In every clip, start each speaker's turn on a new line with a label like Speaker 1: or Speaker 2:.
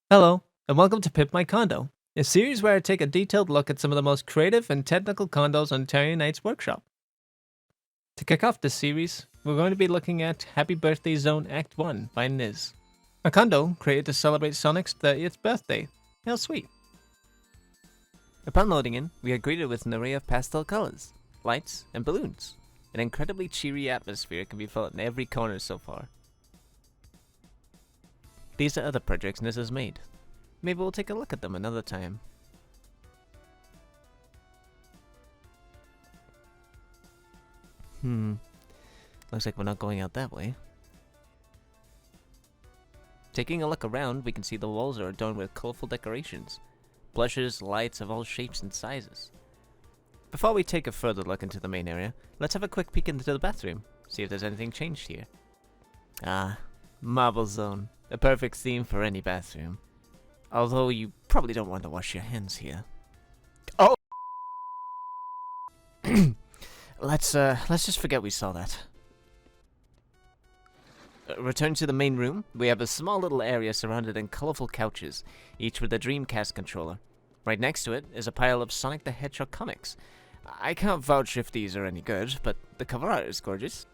Speaker 1: Hello, and welcome to Pimp My Condo, a series where I take a detailed look at some of the most creative and technical condos on Terry Knight's workshop. To kick off this series, we're going to be looking at Happy Birthday Zone Act 1 by Niz, a condo created to celebrate Sonic's 30th birthday. How sweet. Upon loading in, we are greeted with an array of pastel colors, lights, and balloons. An incredibly cheery atmosphere can be felt in every corner so far. These are other projects Niz has made. Maybe we'll take a look at them another time. Looks like we're not going out that way. Taking a look around, we can see the walls are adorned with colorful decorations, blushes, lights of all shapes and sizes. Before we take a further look into the main area, let's have a quick peek into the bathroom, see if there's anything changed here. Ah, Marble Zone, a perfect theme for any bathroom. Although you probably don't want to wash your hands here. Oh! Let's just forget we saw that. Return to the main room. We have a small little area surrounded in colorful couches, each with a Dreamcast controller. Right next to it is a pile of Sonic the Hedgehog comics. I can't vouch if these are any good, but the cover art is gorgeous.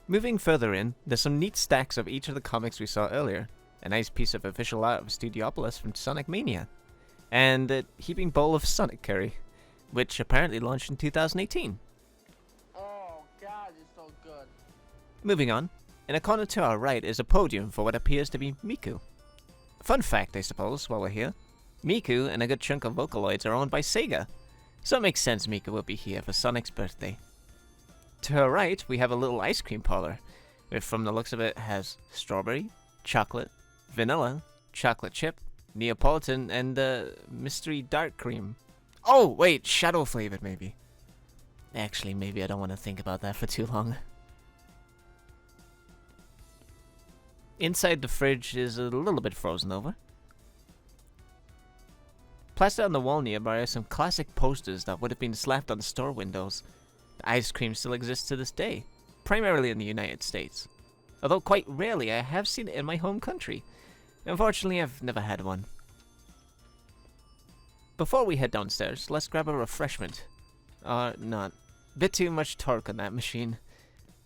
Speaker 1: Moving further in, there's some neat stacks of each of the comics we saw earlier. A nice piece of official art of Studiopolis from Sonic Mania. And a heaping bowl of Sonic curry, which apparently launched in 2018.
Speaker 2: Oh god, it's so good.
Speaker 1: Moving on, in a corner to our right is a podium for what appears to be Miku. Fun fact, I suppose, while we're here. Miku and a good chunk of Vocaloids are owned by Sega, so it makes sense Miku will be here for Sonic's birthday. To her right, we have a little ice cream parlor, which from the looks of it has strawberry, chocolate, vanilla, chocolate chip, Neapolitan, and mystery dark cream. Oh, wait, shadow flavored maybe. Actually, maybe I don't want to think about that for too long. Inside the fridge is a little bit frozen over. Plastered on the wall nearby are some classic posters that would have been slapped on store windows. The ice cream still exists to this day, primarily in the United States. Although quite rarely I have seen it in my home country. Unfortunately, I've never had one. Before we head downstairs, let's grab a refreshment. Not. Bit too much torque on that machine.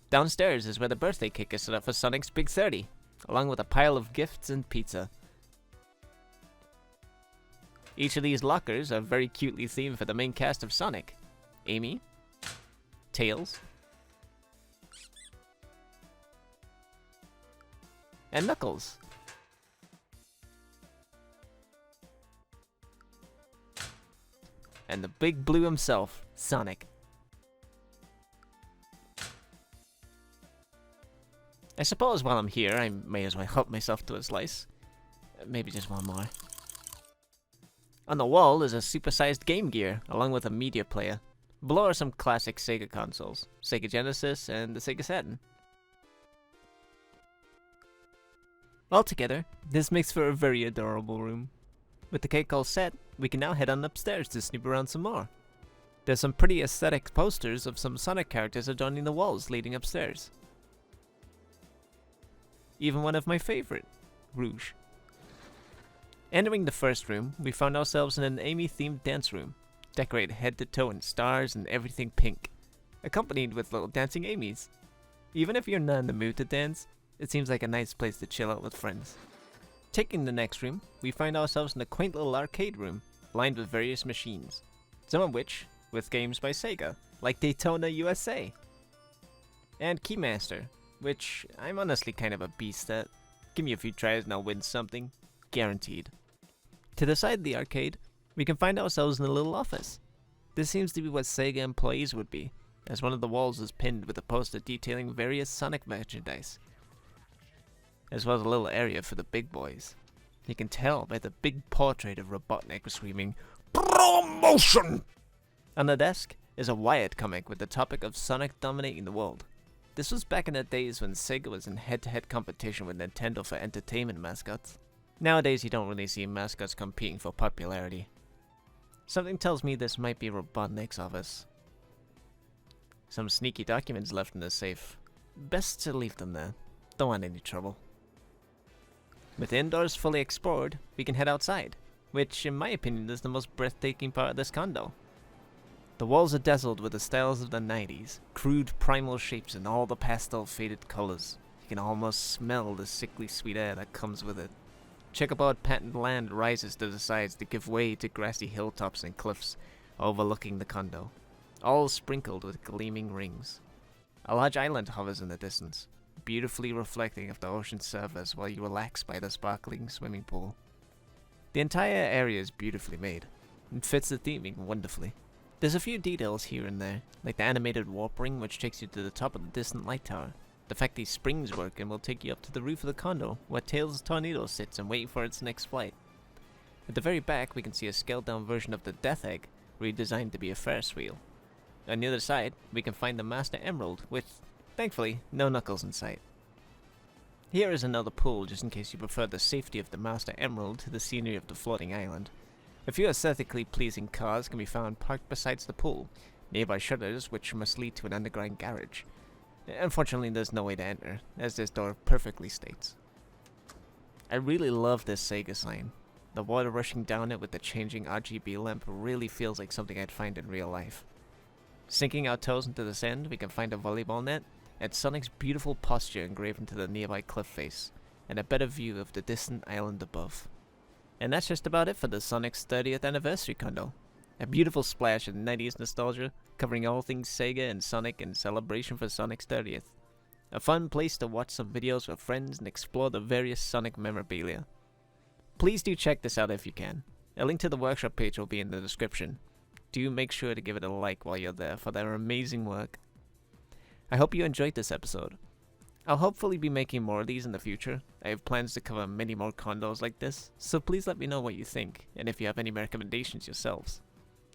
Speaker 1: Downstairs is where the birthday cake is set up for Sonic's Big 30, along with a pile of gifts and pizza. Each of these lockers are very cutely themed for the main cast of Sonic. Amy, Tails, and Knuckles. And the big blue himself, Sonic. I suppose while I'm here, I may as well help myself to a slice. Maybe just one more. On the wall is a supersized Game Gear, along with a media player. Below are some classic Sega consoles, Sega Genesis and the Sega Saturn. Altogether, this makes for a very adorable room. With the cake all set, we can now head on upstairs to snoop around some more. There's some pretty aesthetic posters of some Sonic characters adorning the walls leading upstairs. Even one of my favorite, Rouge. Entering the first room, we found ourselves in an Amy-themed dance room, decorated head to toe in stars and everything pink, accompanied with little dancing Amy's. Even if you're not in the mood to dance, it seems like a nice place to chill out with friends. Taking the next room, we find ourselves in a quaint little arcade room, lined with various machines, some of which with games by Sega, like Daytona USA, and Keymaster, which I'm honestly kind of a beast at. Give me a few tries and I'll win something, guaranteed. To the side of the arcade, we can find ourselves in a little office. This seems to be what Sega Employees would be, as one of the walls is pinned with a poster detailing various Sonic merchandise, as well as a little area for the big boys. You can tell by the big portrait of Robotnik screaming, "Promotion!" On the desk is a Wyatt comic with the topic of Sonic dominating the world. This was back in the days when Sega was in head-to-head competition with Nintendo for entertainment mascots. Nowadays you don't really see mascots competing for popularity. Something tells me this might be Robotnik's office. Some sneaky documents left in the safe. Best to leave them there. Don't want any trouble. With the indoors fully explored, we can head outside, which in my opinion is the most breathtaking part of this condo. The walls are dazzled with the styles of the 90s, crude primal shapes in all the pastel faded colors. You can almost smell the sickly sweet air that comes with it. Checkerboard patterned land rises to the sides to give way to grassy hilltops and cliffs overlooking the condo, all sprinkled with gleaming rings. A large island hovers in the distance, beautifully reflecting of the ocean's surface while you relax by the sparkling swimming pool. The entire area is beautifully made, and fits the theming wonderfully. There's a few details here and there, like the animated warp ring which takes you to the top of the distant light tower. The fact these springs work and will take you up to the roof of the condo, where Tails' tornado sits and waiting for its next flight. At the very back we can see a scaled down version of the Death Egg, redesigned to be a Ferris wheel. On the other side, we can find the Master Emerald, with, thankfully, no Knuckles in sight. Here is another pool, just in case you prefer the safety of the Master Emerald to the scenery of the floating island. A few aesthetically pleasing cars can be found parked beside the pool, nearby shutters which must lead to an underground garage. Unfortunately, there's no way to enter, as this door perfectly states. I really love this Sega sign. The water rushing down it with the changing RGB lamp really feels like something I'd find in real life. Sinking our toes into the sand, we can find a volleyball net, and Sonic's beautiful posture engraved into the nearby cliff face, and a better view of the distant island above. And that's just about it for the Sonic's 30th anniversary condo. A beautiful splash of 90s nostalgia, covering all things Sega and Sonic in celebration for Sonic's 30th. A fun place to watch some videos with friends and explore the various Sonic memorabilia. Please do check this out if you can. A link to the workshop page will be in the description. Do make sure to give it a like while you're there for their amazing work. I hope you enjoyed this episode. I'll hopefully be making more of these in the future. I have plans to cover many more condos like this, so please let me know what you think, and if you have any recommendations yourselves.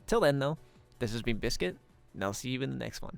Speaker 1: Till then though, this has been Biscuit, and I'll see you in the next one.